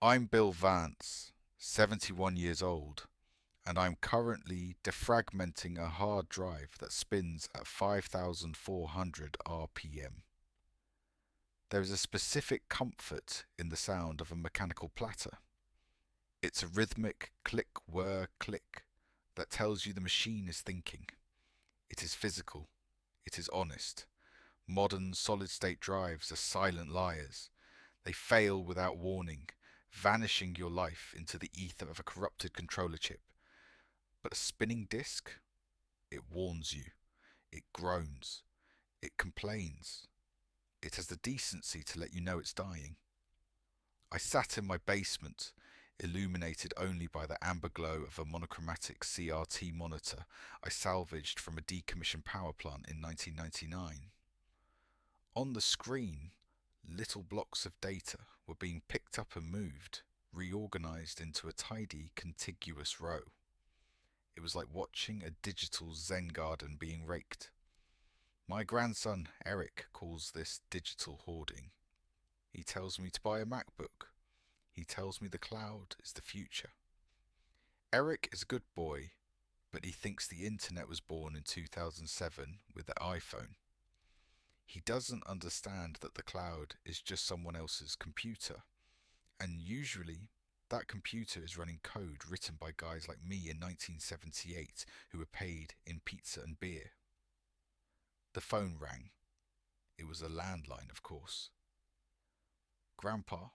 I'm Bill Vance, 71 years old, and I'm currently defragmenting a hard drive that spins at 5,400 RPM. There is a specific comfort in the sound of a mechanical platter. It's a rhythmic click-whir-click that tells you the machine is thinking. It is physical. It is honest. Modern solid-state drives are silent liars. They fail without warning, vanishing your life into the ether of a corrupted controller chip. But a spinning disk? It warns you. It groans. It complains. It has the decency to let you know it's dying. I sat in my basement, illuminated only by the amber glow of a monochromatic CRT monitor I salvaged from a decommissioned power plant in 1999. On the screen, little blocks of data were being picked up and moved, reorganized into a tidy, contiguous row. It was like watching a digital Zen garden being raked. My grandson, Eric, calls this digital hoarding. He tells me to buy a MacBook. He tells me the cloud is the future. Eric is a good boy, but he thinks the internet was born in 2007 with the iPhone. He doesn't understand that the cloud is just someone else's computer, and usually that computer is running code written by guys like me in 1978 who were paid in pizza and beer. The phone rang. It was a landline, of course. Grandpa.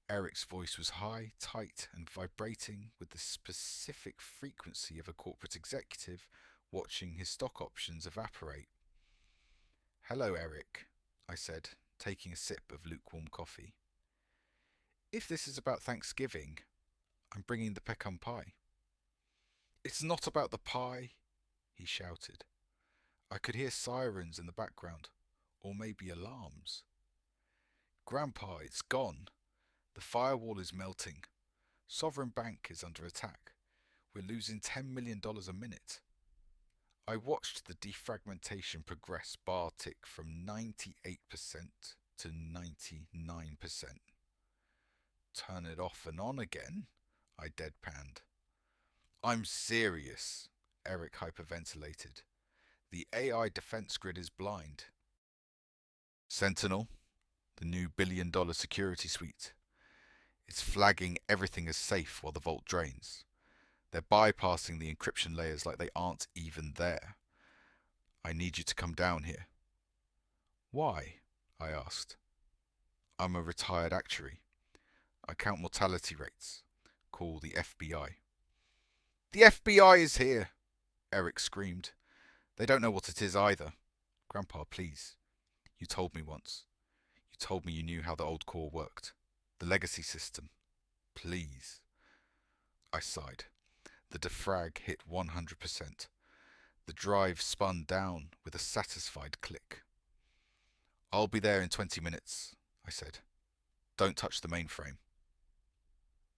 Eric's voice was high, tight, and vibrating with the specific frequency of a corporate executive watching his stock options evaporate. "Hello, Eric," I said, taking a sip of lukewarm coffee. "If this is about Thanksgiving, I'm bringing the pecan pie." "It's not about the pie," he shouted. I could hear sirens in the background, or maybe alarms. "Grandpa, it's gone. The firewall is melting. Sovereign Bank is under attack. We're losing $10 million a minute." I watched the defragmentation progress bar tick from 98% to 99%. "Turn it off and on again," I deadpanned. "I'm serious," Eric hyperventilated. "The AI defense grid is blind." Sentinel, the new billion-dollar security suite. It's flagging everything as safe while the vault drains. They're bypassing the encryption layers like they aren't even there. "I need you to come down here." "Why?" I asked. "I'm a retired actuary. I count mortality rates. Call the FBI." "The FBI is here!" Eric screamed. "They don't know what it is either." "Grandpa, please. You told me once. You told me you knew how the old core worked. The legacy system. Please." I sighed. The defrag hit 100%. The drive spun down with a satisfied click. "I'll be there in 20 minutes, I said. "Don't touch the mainframe."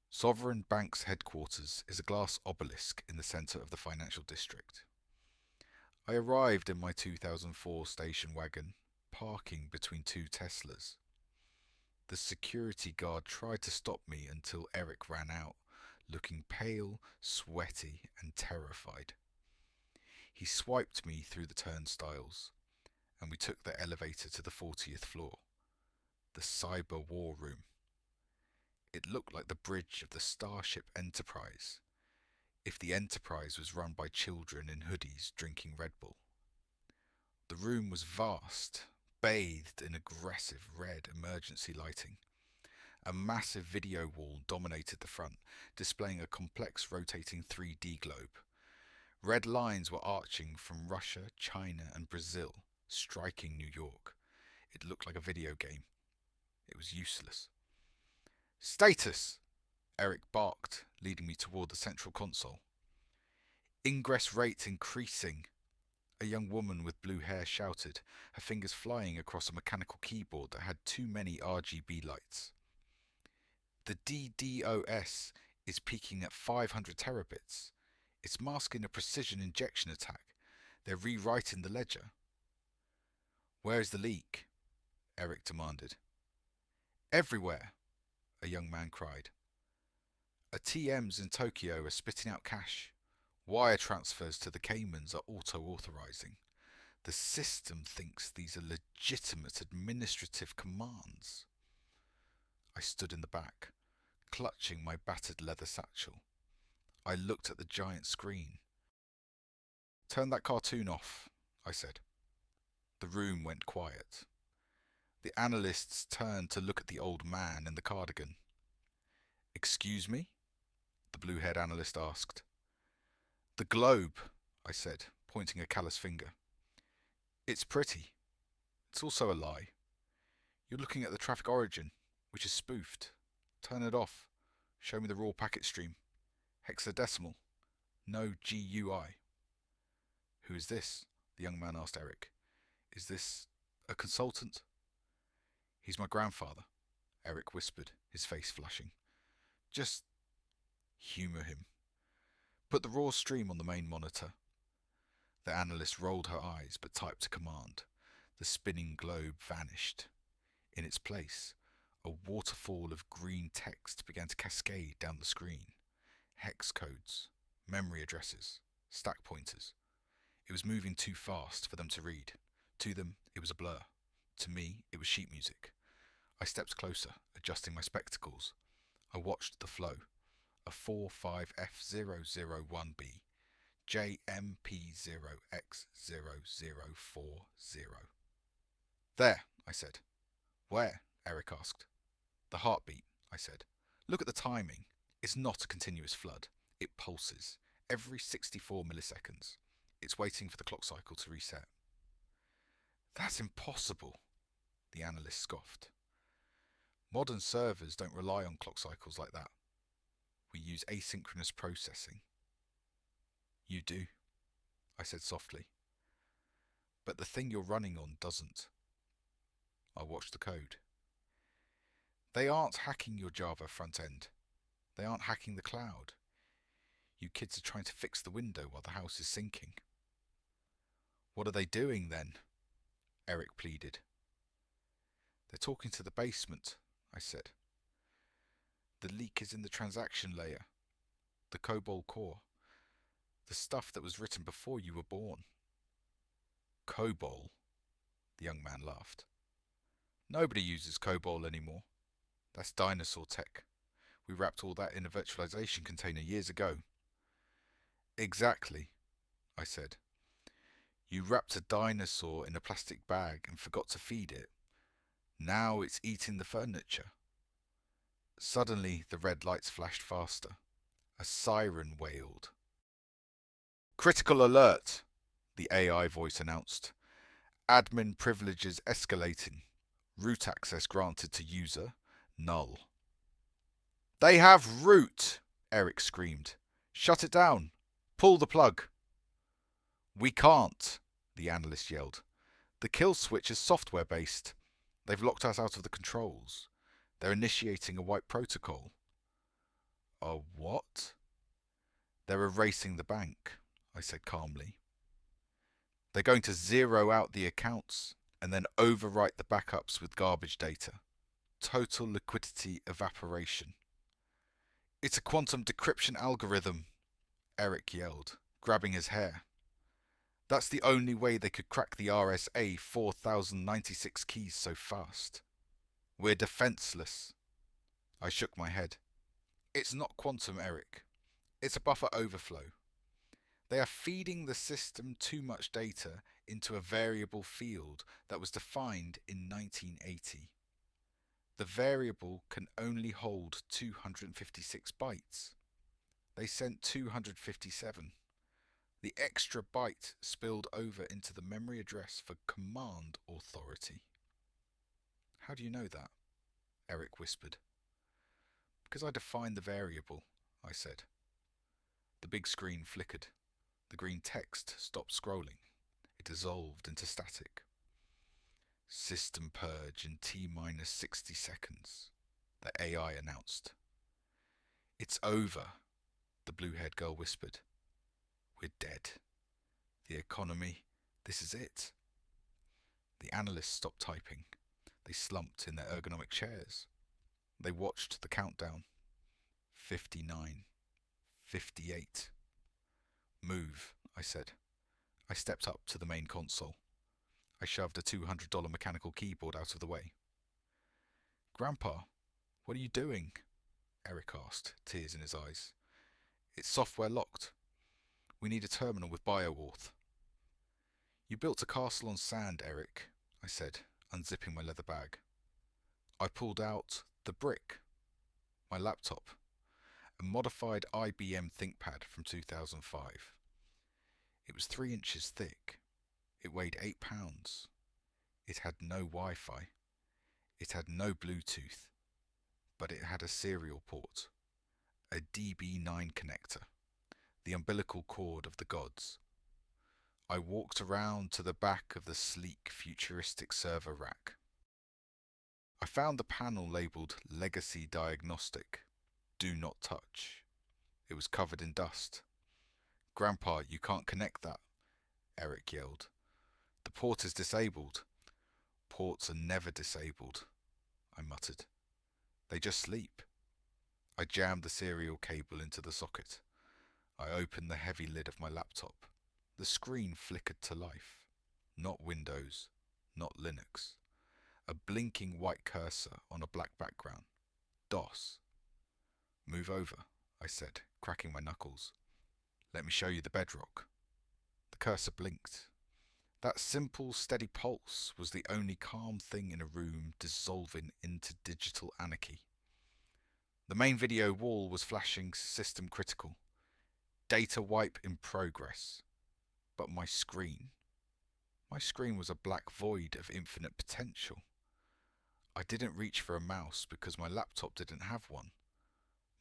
Sovereign Bank's headquarters is a glass obelisk in the centre of the financial district. I arrived in my 2004 station wagon, parking between two Teslas. The security guard tried to stop me until Eric ran out, looking pale, sweaty, and terrified. He swiped me through the turnstiles, and we took the elevator to the 40th floor, the cyber war room. It looked like the bridge of the Starship Enterprise, if the Enterprise was run by children in hoodies drinking Red Bull. The room was vast, bathed in aggressive red emergency lighting. A massive video wall dominated the front, displaying a complex rotating 3D globe. Red lines were arching from Russia, China, and Brazil, striking New York. It looked like a video game. It was useless. "Status!" Eric barked, leading me toward the central console. "Ingress rate increasing," a young woman with blue hair shouted, her fingers flying across a mechanical keyboard that had too many RGB lights. "The DDoS is peaking at 500 terabits. It's masking a precision injection attack. They're rewriting the ledger." "Where's the leak?" Eric demanded. "Everywhere," a young man cried. ATMs in Tokyo are spitting out cash. Wire transfers to the Caymans are auto-authorizing. The system thinks these are legitimate administrative commands. I stood in the back, clutching my battered leather satchel. I looked at the giant screen. Turn that cartoon off, I said. The room went quiet. The analysts turned to look at the old man in the cardigan. Excuse me? The blue-haired analyst asked. The globe, I said, pointing a callous finger. It's pretty. It's also a lie. You're looking at the traffic origin, which is spoofed. Turn it off. Show me the raw packet stream. Hexadecimal. No GUI. Who is this? The young man asked Eric. Is this a consultant? He's my grandfather, Eric whispered, his face flushing. Just humour him. Put the raw stream on the main monitor. The analyst rolled her eyes but typed a command. The spinning globe vanished. In its place, a waterfall of green text began to cascade down the screen. Hex codes, memory addresses, stack pointers. It was moving too fast for them to read. To them, it was a blur. To me, it was sheet music. I stepped closer, adjusting my spectacles. I watched the flow. A 45F001B, JMP0X0040. There, I said. Where? Eric asked. The heartbeat, I said. Look at the timing. It's not a continuous flood. It pulses, every 64 milliseconds. It's waiting for the clock cycle to reset. That's impossible, the analyst scoffed. Modern servers don't rely on clock cycles like that. We use asynchronous processing. You do, I said softly. But the thing you're running on doesn't. I watched the code. They aren't hacking your Java front end. They aren't hacking the cloud. You kids are trying to fix the window while the house is sinking. What are they doing then? Eric pleaded. They're talking to the basement, I said. The leak is in the transaction layer, the COBOL core, the stuff that was written before you were born. COBOL? The young man laughed. Nobody uses COBOL anymore. That's dinosaur tech. We wrapped all that in a virtualization container years ago. Exactly, I said. You wrapped a dinosaur in a plastic bag and forgot to feed it. Now it's eating the furniture. Suddenly the red lights flashed faster. A siren wailed. Critical alert, the AI voice announced. Admin privileges escalating. Root access granted to user. Null. They have root, Eric screamed. Shut it down. Pull the plug. We can't, the analyst yelled. The kill switch is software-based. They've locked us out of the controls. They're initiating a white protocol. A what? They're erasing the bank, I said calmly. They're going to zero out the accounts and then overwrite the backups with garbage data. Total liquidity evaporation. It's a quantum decryption algorithm, Eric yelled, grabbing his hair. That's the only way they could crack the RSA 4096 keys so fast. We're defenseless. I shook my head. It's not quantum, Eric. It's a buffer overflow. They are feeding the system too much data into a variable field that was defined in 1980. The variable can only hold 256 bytes. They sent 257. The extra byte spilled over into the memory address for command authority. How do you know that? Eric whispered. Because I defined the variable, I said. The big screen flickered. The green text stopped scrolling. It dissolved into static. System purge in T-minus 60 seconds, the AI announced. It's over, the blue-haired girl whispered. We're dead. The economy, this is it. The analysts stopped typing. They slumped in their ergonomic chairs. They watched the countdown. 59. 58. Move, I said. I stepped up to the main console. I shoved a $200 mechanical keyboard out of the way. Grandpa, what are you doing? Eric asked, tears in his eyes. It's software locked. We need a terminal with BioAuth. You built a castle on sand, Eric, I said, unzipping my leather bag. I pulled out the brick, my laptop, a modified IBM ThinkPad from 2005. It was 3 inches thick. It weighed 8 pounds. It had no Wi-Fi. It had no Bluetooth, but it had a serial port, a DB9 connector, the umbilical cord of the gods. I walked around to the back of the sleek, futuristic server rack. I found the panel labelled Legacy Diagnostic. Do not touch. It was covered in dust. Grandpa, you can't connect that, Eric yelled. The port is disabled. Ports are never disabled, I muttered. They just sleep. I jammed the serial cable into the socket. I opened the heavy lid of my laptop. The screen flickered to life. Not Windows, not Linux. A blinking white cursor on a black background. DOS. Move over, I said, cracking my knuckles. Let me show you the bedrock. The cursor blinked. That simple, steady pulse was the only calm thing in a room dissolving into digital anarchy. The main video wall was flashing system critical. Data wipe in progress. But my screen was a black void of infinite potential. I didn't reach for a mouse because my laptop didn't have one.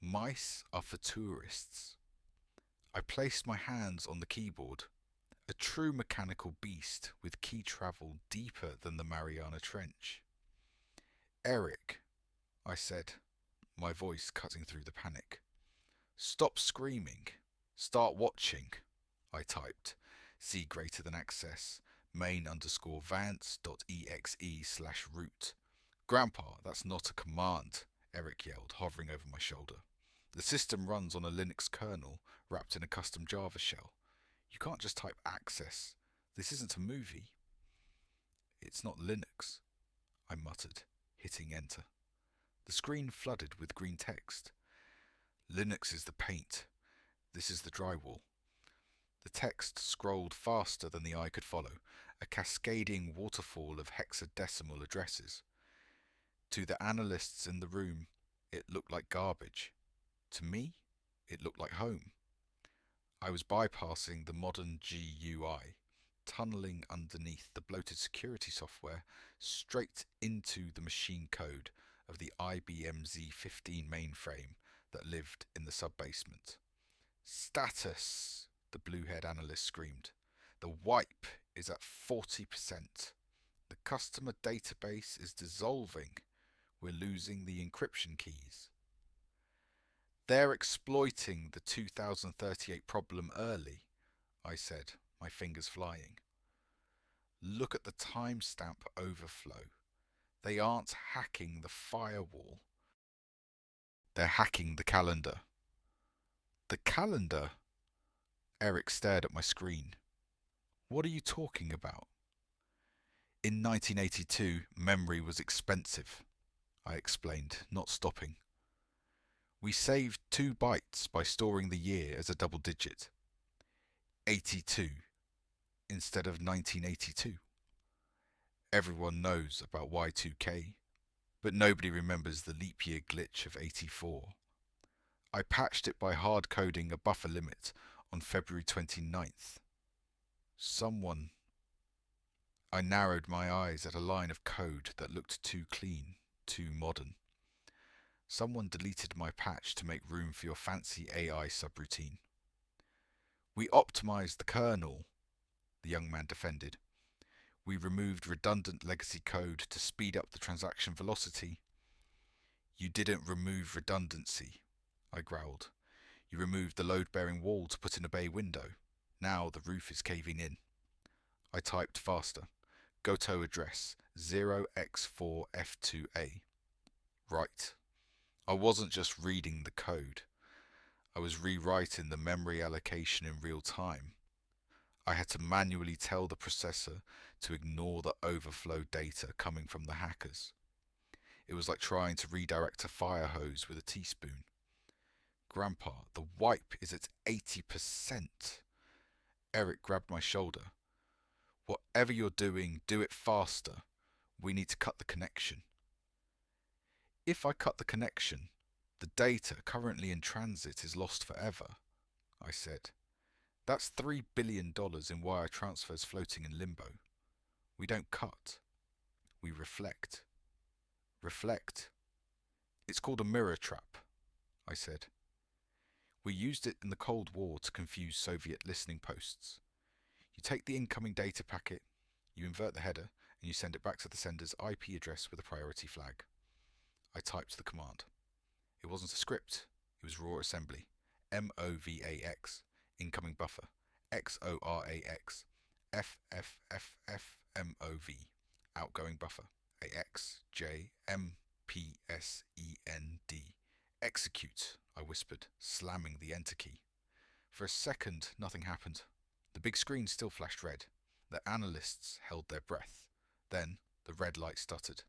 Mice are for tourists. I placed my hands on the keyboard, a true mechanical beast with key travel deeper than the Mariana Trench. Eric, I said, my voice cutting through the panic. Stop screaming. Start watching, I typed. C greater than access, main_vance.exe/root. Grandpa, that's not a command, Eric yelled, hovering over my shoulder. The system runs on a Linux kernel wrapped in a custom Java shell. You can't just type access. This isn't a movie. It's not Linux, I muttered, hitting enter. The screen flooded with green text. Linux is the paint. This is the drywall. The text scrolled faster than the eye could follow, a cascading waterfall of hexadecimal addresses. To the analysts in the room, it looked like garbage. To me, it looked like home. I was bypassing the modern GUI, tunneling underneath the bloated security software straight into the machine code of the IBM Z15 mainframe that lived in the sub-basement. Status, the blue-haired analyst screamed. The wipe is at 40%. The customer database is dissolving. We're losing the encryption keys. They're exploiting the 2038 problem early, I said, my fingers flying. Look at the timestamp overflow. They aren't hacking the firewall. They're hacking the calendar. The calendar? Eric stared at my screen. What are you talking about? In 1982, memory was expensive, I explained, not stopping. We saved 2 bytes by storing the year as a double digit. 82 instead of 1982. Everyone knows about Y2K, but nobody remembers the leap year glitch of 84. I patched it by hard coding a buffer limit on February 29th. I narrowed my eyes at a line of code that looked too clean, too modern. Someone deleted my patch to make room for your fancy AI subroutine. We optimized the kernel, the young man defended. We removed redundant legacy code to speed up the transaction velocity. You didn't remove redundancy, I growled. You removed the load-bearing wall to put in a bay window. Now the roof is caving in. I typed faster. Goto address 0x4F2A. Right. I wasn't just reading the code, I was rewriting the memory allocation in real time. I had to manually tell the processor to ignore the overflow data coming from the hackers. It was like trying to redirect a fire hose with a teaspoon. Grandpa, the wipe is at 80%. Eric grabbed my shoulder. Whatever you're doing, do it faster. We need to cut the connection. If I cut the connection, the data currently in transit is lost forever, I said. That's $3 billion in wire transfers floating in limbo. We don't cut. We reflect. Reflect. It's called a mirror trap, I said. We used it in the Cold War to confuse Soviet listening posts. You take the incoming data packet, you invert the header, and you send it back to the sender's IP address with a priority flag. I typed the command. It wasn't a script, it was raw assembly. MOVAX, incoming buffer. XORAX, FFFFMOV, outgoing buffer. AXJMPSEND. Execute, I whispered, slamming the enter key. For a second, nothing happened. The big screen still flashed red. The analysts held their breath. Then, the red light stuttered.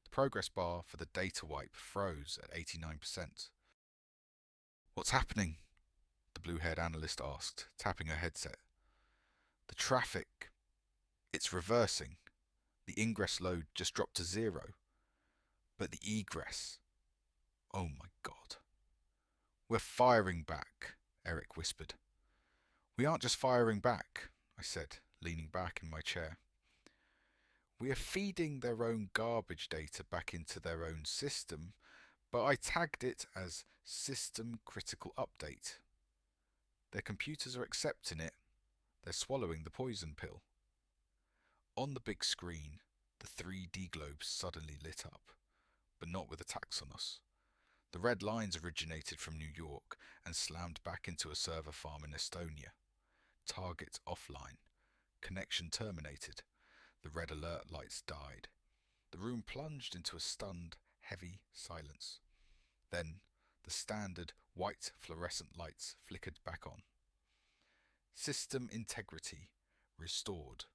The progress bar for the data wipe froze at 89%. What's happening? The blue-haired analyst asked, tapping her headset. The traffic. It's reversing. The ingress load just dropped to 0. But the egress. Oh my God. We're firing back, Eric whispered. We aren't just firing back, I said, leaning back in my chair. We are feeding their own garbage data back into their own system, but I tagged it as System Critical Update. Their computers are accepting it. They're swallowing the poison pill. On the big screen, the 3D globes suddenly lit up, but not with attacks on us. The red lines originated from New York and slammed back into a server farm in Estonia. Target offline. Connection terminated. The red alert lights died. The room plunged into a stunned, heavy silence. Then, the standard white fluorescent lights flickered back on. System integrity restored,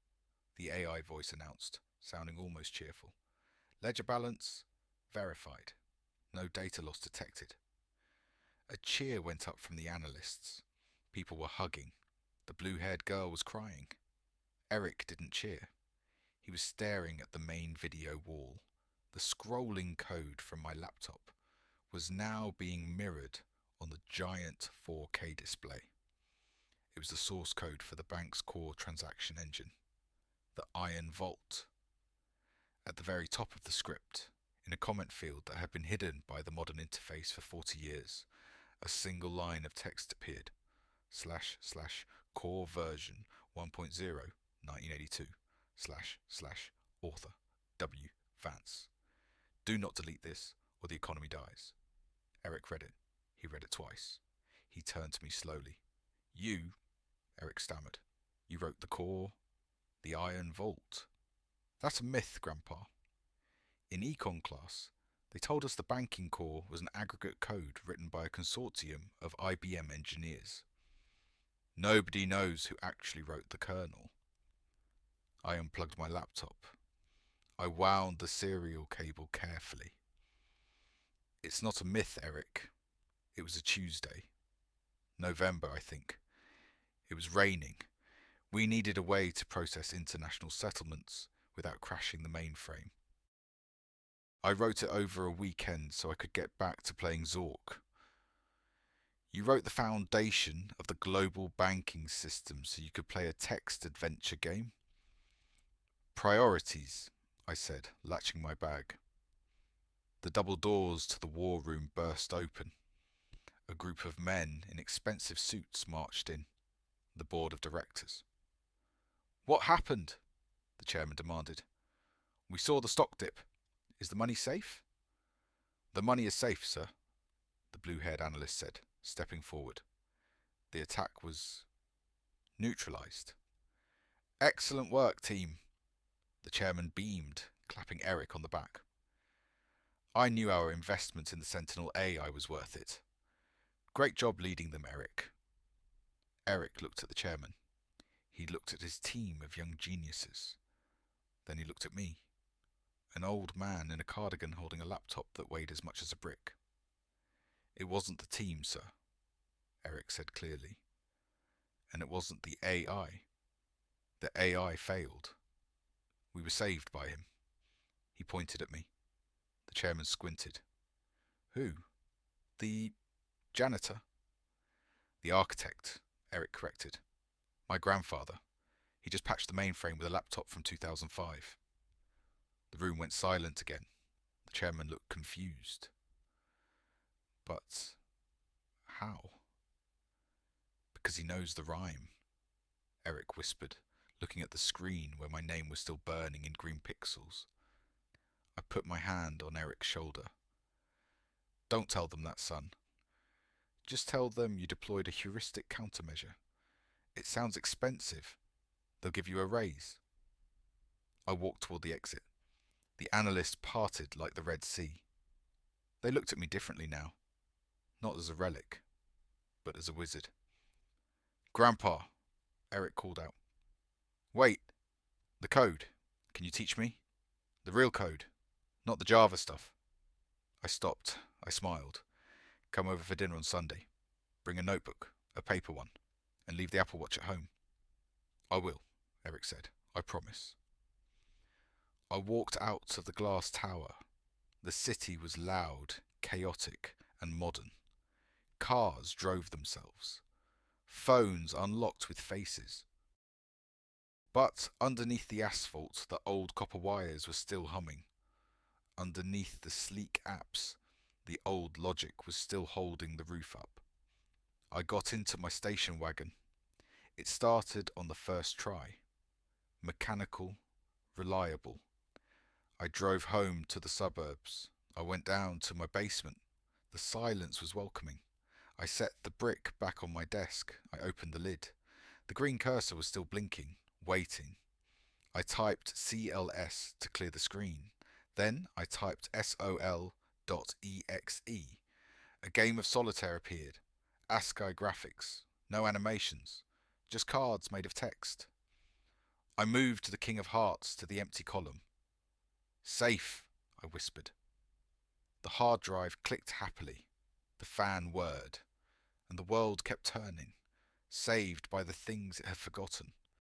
the AI voice announced, sounding almost cheerful. Ledger balance verified. No data loss detected. A cheer went up from the analysts. People were hugging. The blue-haired girl was crying. Eric didn't cheer. He was staring at the main video wall. The scrolling code from my laptop was now being mirrored on the giant 4K display. It was the source code for the bank's core transaction engine, the Iron Vault. At the very top of the script, in a comment field that had been hidden by the modern interface for 40 years, a single line of text appeared, / core version 1.0 1982 / author W. Vance. Do not delete this or the economy dies. Eric read it. He read it twice. He turned to me slowly. You, Eric stammered, you wrote the core, the Iron Vault. That's a myth, Grandpa. In econ class, they told us the banking core was an aggregate code written by a consortium of IBM engineers. Nobody knows who actually wrote the kernel. I unplugged my laptop. I wound the serial cable carefully. It's not a myth, Eric. It was a Tuesday. November, I think. It was raining. We needed a way to process international settlements without crashing the mainframe. I wrote it over a weekend so I could get back to playing Zork. You wrote the foundation of the global banking system so you could play a text adventure game? Priorities, I said, latching my bag. The double doors to the war room burst open. A group of men in expensive suits marched in. The board of directors. What happened? The chairman demanded. We saw the stock dip. Is the money safe? The money is safe, sir, the blue-haired analyst said, stepping forward. The attack was neutralized. Excellent work, team. The chairman beamed, clapping Eric on the back. I knew our investment in the Sentinel AI was worth it. Great job leading them, Eric. Eric looked at the chairman. He looked at his team of young geniuses. Then he looked at me, an old man in a cardigan holding a laptop that weighed as much as a brick. It wasn't the team, sir, Eric said clearly. And it wasn't the AI. The AI failed. We were saved by him. He pointed at me. The chairman squinted. Who? The janitor? The architect, Eric corrected. My grandfather. He just patched the mainframe with a laptop from 2005. The room went silent again. The chairman looked confused. But how? Because he knows the rhyme, Eric whispered, looking at the screen where my name was still burning in green pixels. I put my hand on Eric's shoulder. Don't tell them that, son. Just tell them you deployed a heuristic countermeasure. It sounds expensive. They'll give you a raise. I walked toward the exit. The analysts parted like the Red Sea. They looked at me differently now. Not as a relic, but as a wizard. Grandpa, Eric called out. Wait, the code. Can you teach me? The real code, not the Java stuff. I stopped. I smiled. Come over for dinner on Sunday. Bring a notebook, a paper one, and leave the Apple Watch at home. I will, Eric said. I promise. I walked out of the glass tower. The city was loud, chaotic, and modern. Cars drove themselves. Phones unlocked with faces. But underneath the asphalt, the old copper wires were still humming. Underneath the sleek apps, the old logic was still holding the roof up. I got into my station wagon. It started on the first try. Mechanical, reliable. I drove home to the suburbs. I went down to my basement. The silence was welcoming. I set the brick back on my desk. I opened the lid. The green cursor was still blinking, waiting. I typed CLS to clear the screen. Then I typed sol.exe. A game of solitaire appeared. ASCII graphics. No animations. Just cards made of text. I moved the King of Hearts to the empty column. Safe, I whispered. The hard drive clicked happily. The fan whirred. And the world kept turning, saved by the things it had forgotten.